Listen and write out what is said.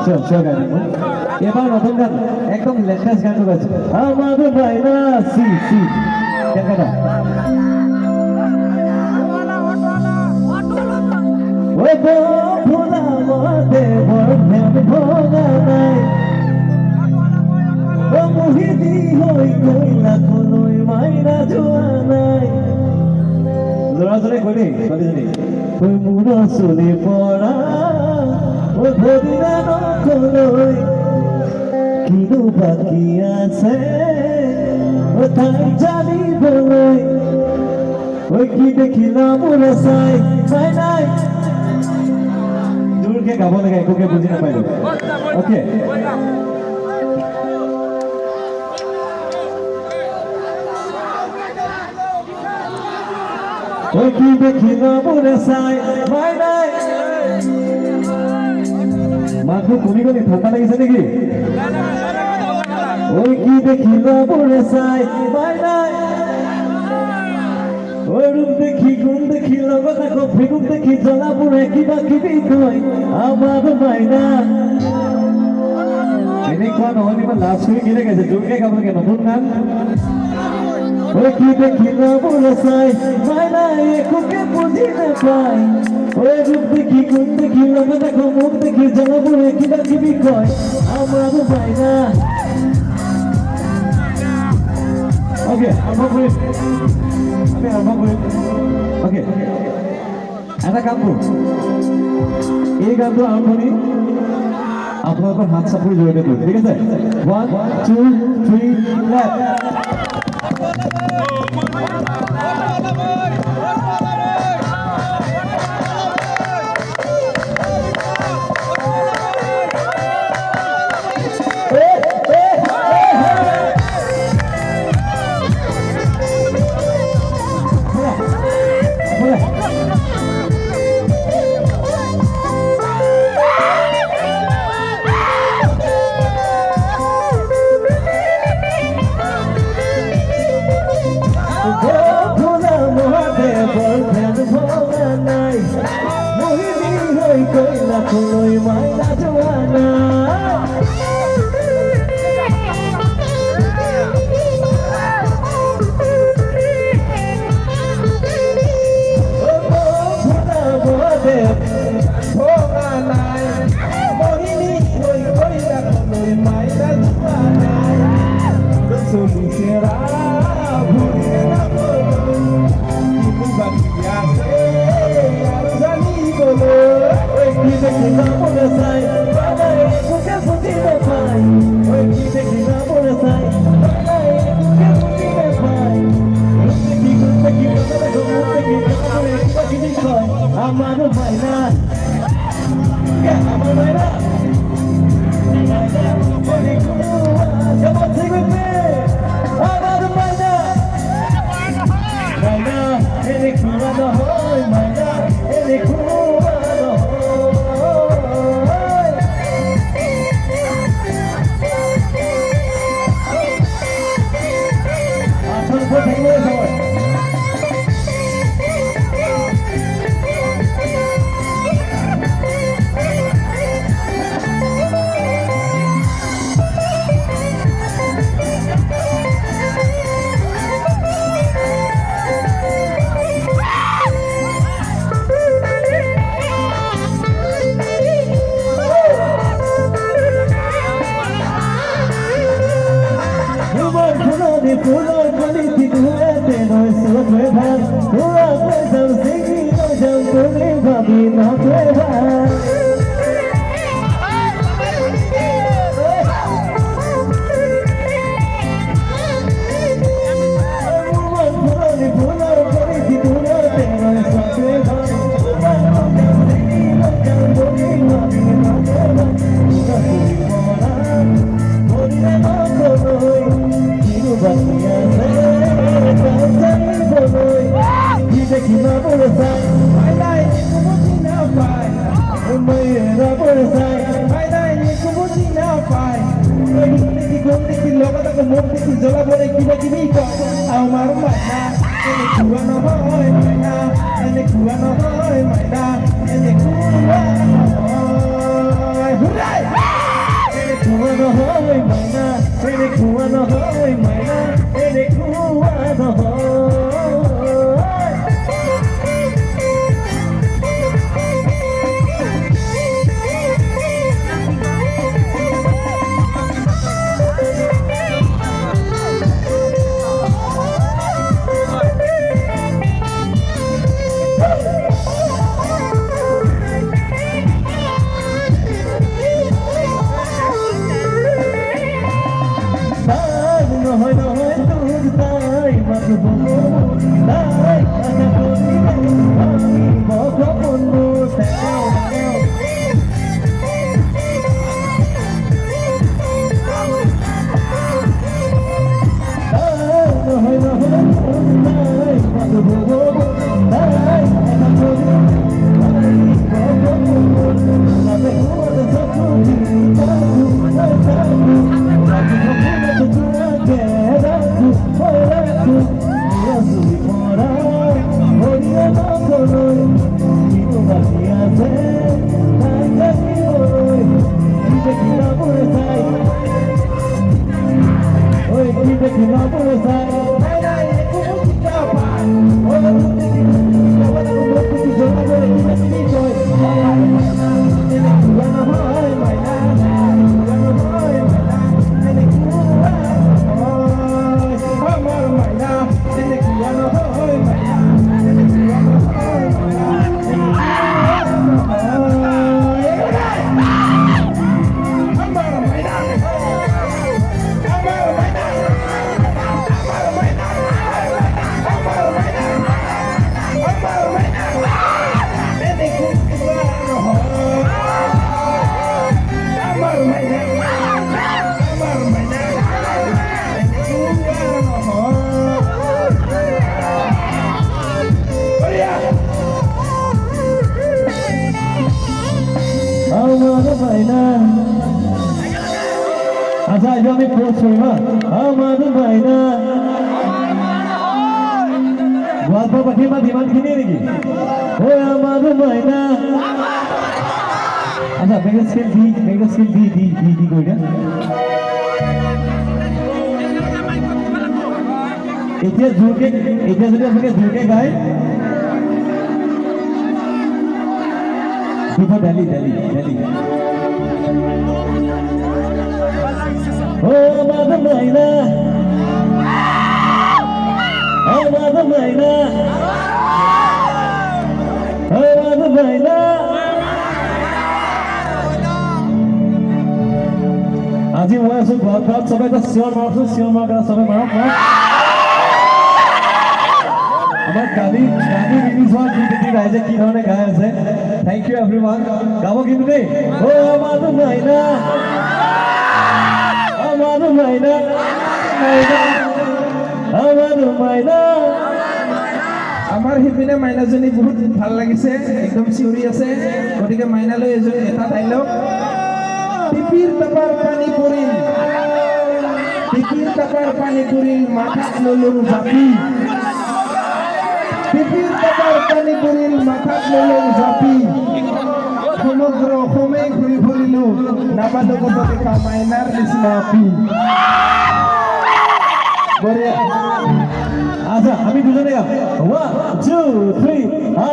Sure গান এবার নতুন গান একদম লেটেস্ট গান গাইছে আমার ভাইনা সি সি কেন ওই তো ভোলা মতে বন্ধন ভোলা নাই ও মুহিদি হই কইলা কোনই মাইনা জোয়া নাই লড়াজরে কইলে কইলে ওই মুরা শুনে পড়া ও ধরিনা নকলই কিনো বাকি আছে ও তাই জানি বলই ওই কি দেখিলাম ওরা সাই সাই নাই দূরকে গাব লাগে একোকে বুঝি না পাইলো ওকে ওই কি দেখিলাম ওরা সাই সাই নাই মাথু কোনি কোনি ঠান্ডা লাগিছে নাকি ওই কি দেখিলাম ওরা সাই সাই নাই ওই রূপ দেখি গুণ দেখি লগত কফি গুণ দেখি জ্বলা পুরে কিবা কিবি কয় আমার মাইনা এনেকুৱা নহয় ইমান লাজ কৰি কিনে গাইছে জোৰকে গাব লাগে নতুন গান ওই কি দেখি নবলে চাই মাইনা একোকে বুঝি নাপায় ওই রূপ দেখি গুণ দেখি লগত মুখ দেখি জ্বলা পুরে কিবা কিবি কয় আমার মাইনা ওকে আরম্ভ করি আমি আরম্ভ করি ওকে এটা কাম কৰো এই গানটো আৰম্ভণি আপোনালোকৰ হাত চাপৰি জড়িত কৰিম ঠিক আছে 1 2 3 লেফ্ট কোনই মাইনা জোয়ানা আমার মাইনা আমার মাইনা Come on, sing with me. আমার মাইনা মাইনা এনে কুয়ানো হয় মাইনা এনে কুয়ানো হয় আসল কথা বলে Pular quality duete no sueva Pura pesa singing no jampo ne babi no prueba Pular quality duete no sueva Pura pesa singing no jampo ne babi no prueba Pura no konoy Bakia se kansai boloi Hide kina bolsai Mai dai ni kumuti na pai Mai era bolsai Mai dai ni kumuti na pai Gomti ki loga ta gomti ki jola bole kiba kibi ko Amar maina ene kuwa no hoy maina ene kuwa no hoy maina ene kuwa no hoy Hurray এনেকুৱা নহয় মাইনা এনেকুৱা নহয় নহয় নহয় তোৰ তাই মাতব তাই আশা কৰিলে আমি ভগৱান মোৰ নহয় নহয় তোৰ তাই মাতব তাই আশা কৰিলে আমি ভগৱান মোৰ নামে কোৱা সকুনি আচ্ছা এইটো আমি পোষ্ট কৰিম হা আমাৰ বাইনা গোৱালপাৰ পাখি মাত ইমানখিনিয়ে নেকি ঐ আমাৰ বাইনা আচ্ছা মেগা স্কেল দি কৰি দিয়া এতিয়া জোৰকে এতিয়া যদি আপোনালোকে জোৰকে গায় Before Delhi. Oh, Mother Maina. Oh, Mother Maina. Oh, Mother Maina. আজি মই আছো ঘৰত সবে এটা চিঞৰ মাৰক সবে মাৰক আমাৰ গাড়ী ৰিলিজ হোৱা গীতটি ৰাইজে কি ধৰণে গাই আছে থেংক ইউ এভৰিৱান গাব কিন্তু দেই অ আমাৰো মাইনা আমাৰ হিপিনে মাইনাজনী বহুত ভাল লাগিছে একদম চিঞৰি আছে গতিকে মাইনালৈ এটা ডাইলগ টিপিৰ টাপাৰ পানী পৰিল মাথাত ললো জাপি টিপিৰ টাপাৰ পানী পৰিল মাথাত ললো জাপি সমগ্ৰ অসমেই ঘূৰি ফুৰিলো নাপালো ক'তো দেখা মাইনাৰ নিচিনা আপি আচ্ছা আমি দুজনে গাম 1 2 3